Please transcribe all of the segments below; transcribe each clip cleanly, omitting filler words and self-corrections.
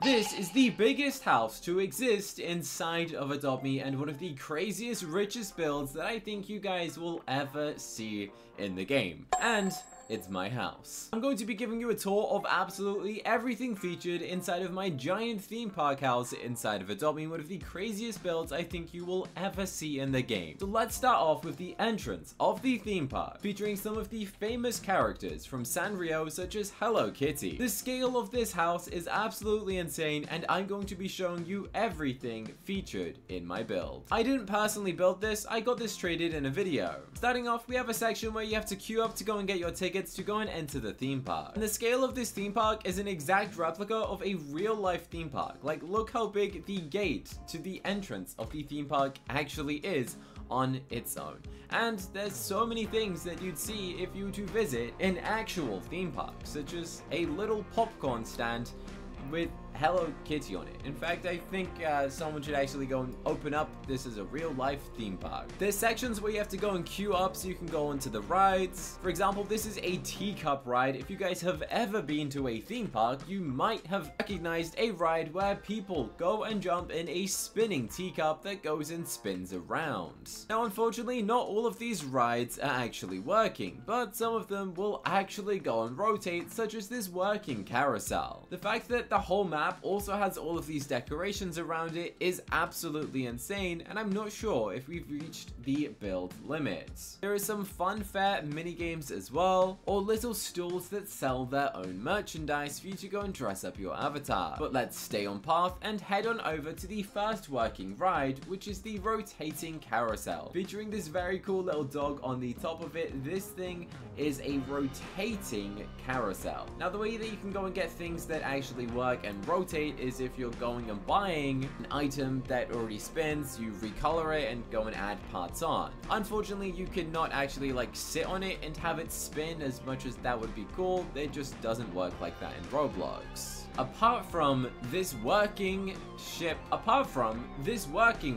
This is the biggest house to exist inside of Adopt Me and one of the craziest, richest builds that I think you guys will ever see in the game. And it's my house. I'm going to be giving you a tour of absolutely everything featured inside of my giant theme park house inside of Adopt Me, one of the craziest builds I think you will ever see in the game. So let's start off with the entrance of the theme park, featuring some of the famous characters from Sanrio such as Hello Kitty. The scale of this house is absolutely insane and I'm going to be showing you everything featured in my build. I didn't personally build this, I got this traded in a video. Starting off, we have a section where you have to queue up to go and get your tickets to go and enter the theme park. And the scale of this theme park is an exact replica of a real life theme park. Like, look how big the gate to the entrance of the theme park actually is on its own. And there's so many things that you'd see if you were to visit an actual theme park, such as a little popcorn stand with Hello Kitty on it. In fact, I think someone should actually go and open up this as a real life theme park. There's sections where you have to go and queue up so you can go onto the rides. For example, this is a teacup ride. If you guys have ever been to a theme park, you might have recognized a ride where people go and jump in a spinning teacup that goes and spins around. Now, unfortunately, not all of these rides are actually working, but some of them will actually go and rotate, such as this working carousel. The fact that the whole map also has all of these decorations around it is absolutely insane, and I'm not sure if we've reached the build limits. There are some fun fair mini games as well, or little stools that sell their own merchandise for you to go and dress up your avatar. But let's stay on path and head on over to the first working ride, which is the rotating carousel, featuring this very cool little dog on the top of it. This thing is a rotating carousel. Now, the way that you can go and get things that actually work and rotate is if you're going and buying an item that already spins, you recolor it and go and add parts on. Unfortunately, you cannot actually like sit on it and have it spin as much as that would be cool. It just doesn't work like that in Roblox. Apart from this working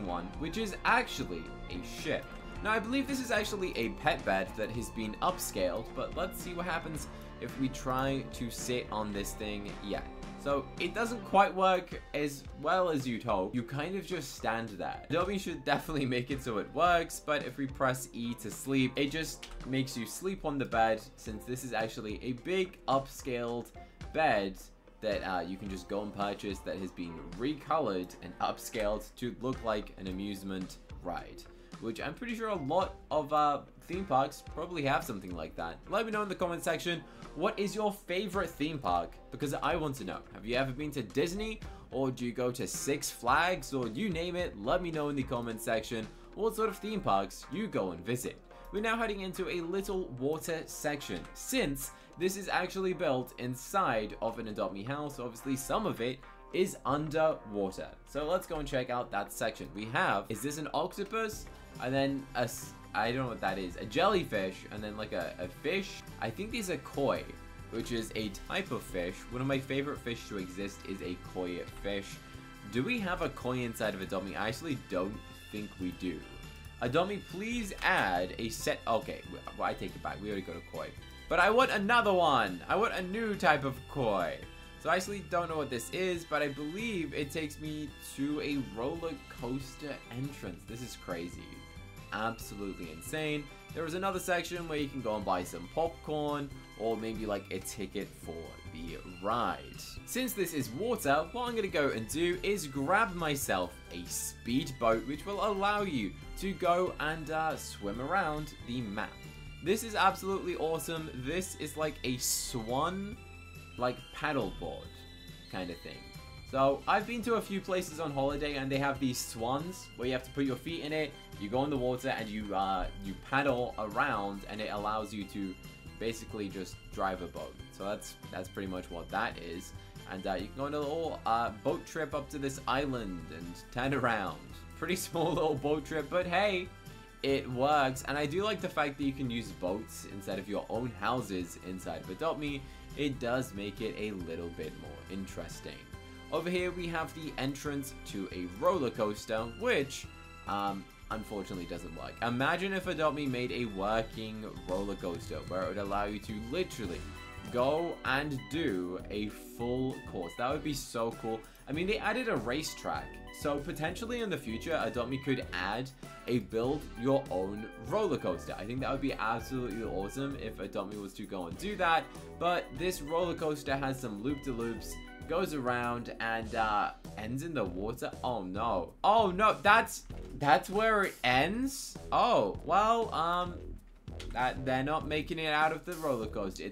one, which is actually a ship. Now, I believe this is actually a pet bed that has been upscaled, but let's see what happens if we try to sit on this thing. Yeah. So it doesn't quite work as well as you'd hope. You kind of just stand there. Adobe should definitely make it so it works, but if we press E to sleep, it just makes you sleep on the bed, since this is actually a big upscaled bed that you can just go and purchase that has been recolored and upscaled to look like an amusement ride, which I'm pretty sure a lot of theme parks probably have something like that. Let me know in the comment section, what is your favorite theme park? Because I want to know. Have you ever been to Disney, or do you go to Six Flags, or you name it? Let me know in the comment section what sort of theme parks you go and visit. We're now heading into a little water section, since this is actually built inside of an Adopt Me house. Obviously, some of it is underwater. So let's go and check out that section. We have, is this an octopus? And then I don't know what that is, a jellyfish, and then like a fish. I think these are koi, which is a type of fish. One of my favorite fish to exist is a koi fish. Do we have a koi inside of Adopt Me? I actually don't think we do. Adopt Me, please add a set. Okay, well, I take it back. We already got a koi. But I want another one. I want a new type of koi. So I actually don't know what this is, but I believe it takes me to a roller coaster entrance. This is crazy. Absolutely insane. There is another section where you can go and buy some popcorn, or maybe like a ticket for the ride. Since this is water, what I'm going to go and do is grab myself a speedboat, which will allow you to go and swim around the map. This is absolutely awesome. This is like a swan, like paddleboard kind of thing. So I've been to a few places on holiday and they have these swans where you have to put your feet in it, you go in the water and you paddle around, and it allows you to basically just drive a boat. So that's pretty much what that is. And you can go on a little boat trip up to this island and turn around. Pretty small little boat trip, but hey, it works. And I do like the fact that you can use boats instead of your own houses inside of Adopt Me. It does make it a little bit more interesting. Over here we have the entrance to a roller coaster, which unfortunately doesn't work. Imagine if Adopt Me made a working roller coaster where it would allow you to literally go and do a full course. That would be so cool. I mean, they added a racetrack, so potentially in the future, Adopt Me could add a build your own roller coaster. I think that would be absolutely awesome if Adopt Me was to go and do that. But this roller coaster has some loop-de-loops, goes around, and ends in the water. Oh no! Oh no! That's where it ends. Oh well. They're not making it out of the roller coaster.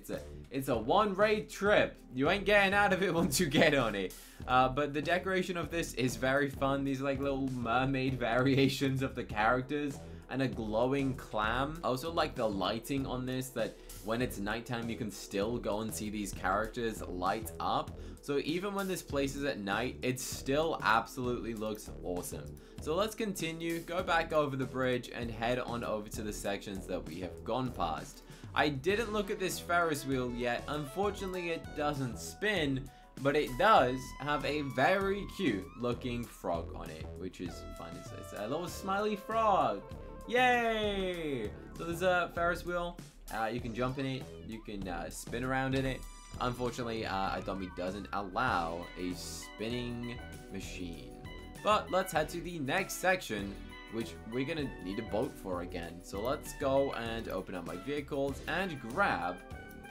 It's a one-way trip. You ain't getting out of it once you get on it. But the decoration of this is very fun. These are like little mermaid variations of the characters and a glowing clam. I also like the lighting on this, that when it's nighttime you can still go and see these characters light up. So even when this place is at night, it still absolutely looks awesome. So let's continue, go back over the bridge and head on over to the sections that we have gone past. I didn't look at this Ferris wheel yet. Unfortunately, it doesn't spin, but it does have a very cute looking frog on it, which is fun. It's a little smiley frog. Yay! So there's a Ferris wheel. You can jump in it. You can spin around in it. Unfortunately, Adopt Me doesn't allow a spinning machine. But let's head to the next section, which we're gonna need a boat for again. So let's go and open up my vehicles and grab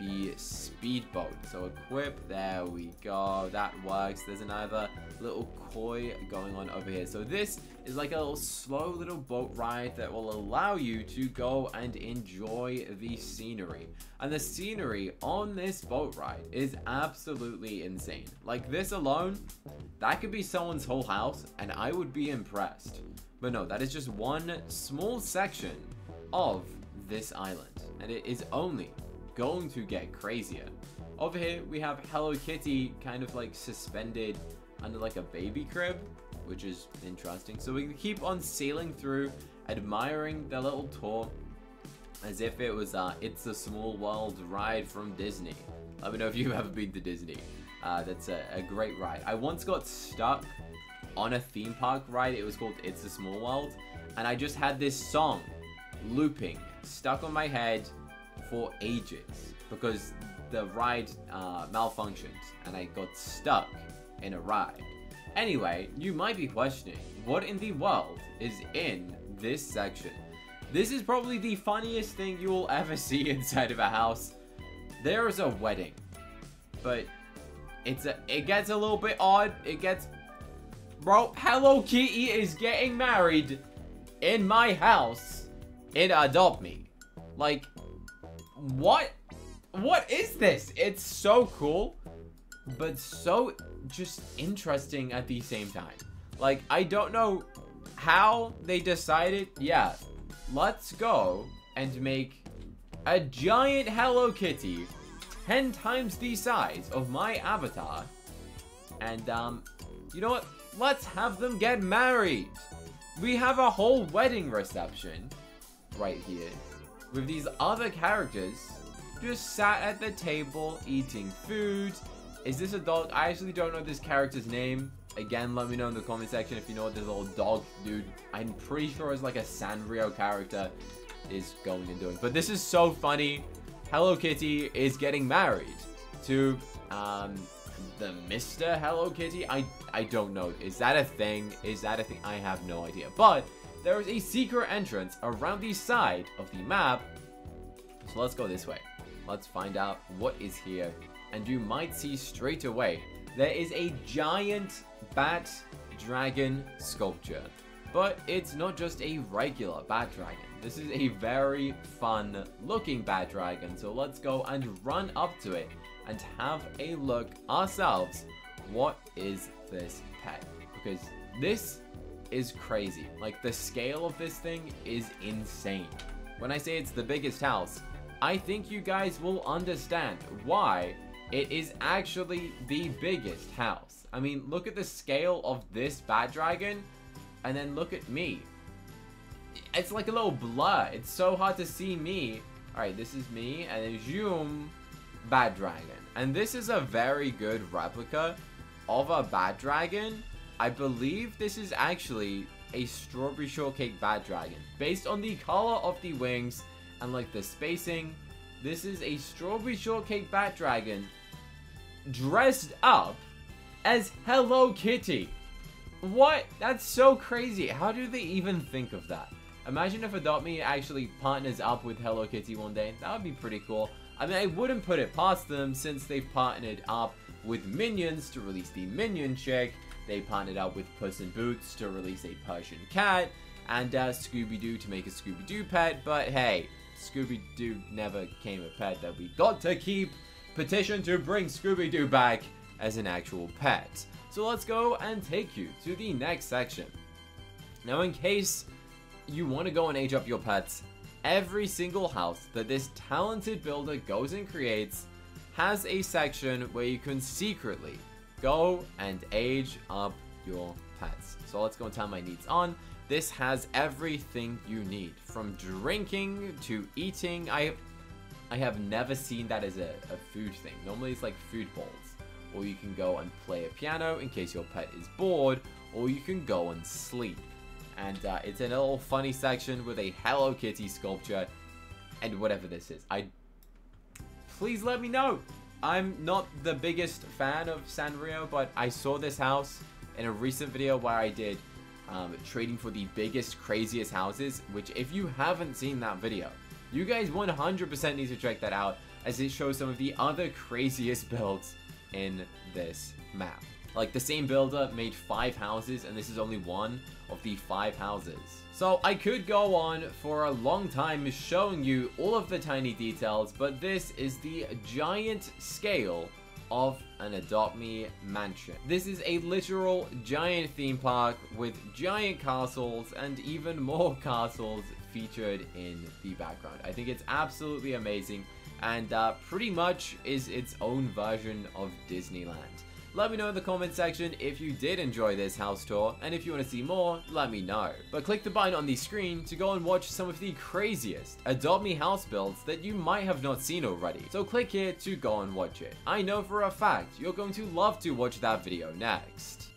the speedboat. So equip, there we go, that works. There's another little koi going on over here. So this is like a little slow little boat ride that will allow you to go and enjoy the scenery. And the scenery on this boat ride is absolutely insane. Like this alone, that could be someone's whole house and I would be impressed. But no, that is just one small section of this island, and it is only going to get crazier. Over here, we have Hello Kitty kind of like suspended under like a baby crib, which is interesting. So we can keep on sailing through, admiring the little tour as if it was It's a Small World ride from Disney. Let me know if you've ever been to Disney. That's a great ride. I once got stuck on a theme park ride. It was called It's a Small World, and I just had this song looping stuck on my head for ages because the ride malfunctioned and I got stuck in a ride. Anyway, you might be questioning, what in the world is in this section? This is probably the funniest thing you will ever see inside of a house. There is a wedding, but it gets a little bit odd. Bro, Hello Kitty is getting married in my house in Adopt Me. Like, what is this? It's so cool, but so just interesting at the same time. Like, I don't know how they decided, yeah, let's go and make a giant Hello Kitty 10 times the size of my avatar. And, you know what? Let's have them get married. We have a whole wedding reception right here with these other characters just sat at the table eating food. Is this a dog? I actually don't know this character's name. Again, let me know in the comment section if you know what this little dog dude, I'm pretty sure it's like a Sanrio character, is going and doing. But this is so funny. Hello Kitty is getting married to the Mr. Hello Kitty. I don't know. Is that a thing? Is that a thing? I have no idea. But there is a secret entrance around the side of the map. So let's go this way. Let's find out what is here. And you might see straight away, there is a giant bat dragon sculpture. But it's not just a regular bat dragon. This is a very fun looking bat dragon. So let's go and run up to it and have a look ourselves. What is this pet? Because this is crazy. Like, the scale of this thing is insane. When I say it's the biggest house, I think you guys will understand why it is actually the biggest house. I mean, look at the scale of this bat dragon, and then look at me. It's like a little blur. It's so hard to see me. Alright, this is me, and then zoom, bat dragon. And this is a very good replica of a bat dragon. I believe this is actually a strawberry shortcake bat dragon, based on the color of the wings and like the spacing. This is a strawberry shortcake bat dragon dressed up as Hello Kitty. What? That's so crazy. How do they even think of that? Imagine if Adopt Me actually partners up with Hello Kitty one day. That would be pretty cool. I mean, I wouldn't put it past them since they've partnered up with Minions to release the Minion chick. They partnered up with Puss in Boots to release a Persian cat. And Scooby-Doo to make a Scooby-Doo pet. But hey, Scooby-Doo never came a pet that we got to keep. Petition to bring Scooby-Doo back as an actual pet. So let's go and take you to the next section. Now, in case you want to go and age up your pets, every single house that this talented builder goes and creates has a section where you can secretly go and age up your pets. So let's go and turn my needs on. This has everything you need, from drinking to eating. I have never seen that as a food thing. Normally it's like food bowls. Or you can go and play a piano in case your pet is bored, or you can go and sleep. And it's in a little funny section with a Hello Kitty sculpture and whatever this is. Please let me know. I'm not the biggest fan of Sanrio, but I saw this house in a recent video where I did trading for the biggest, craziest houses, which if you haven't seen that video, you guys 100% need to check that out, as it shows some of the other craziest builds in this map. Like, the same builder made 5 houses, and this is only one of the 5 houses. So I could go on for a long time showing you all of the tiny details, but this is the giant scale of an Adopt Me mansion. This is a literal giant theme park with giant castles and even more castles featured in the background. I think it's absolutely amazing, and pretty much is its own version of Disneyland. Let me know in the comment section if you did enjoy this house tour, and if you want to see more, let me know. But click the button on the screen to go and watch some of the craziest Adopt Me house builds that you might have not seen already. So click here to go and watch it. I know for a fact you're going to love to watch that video next.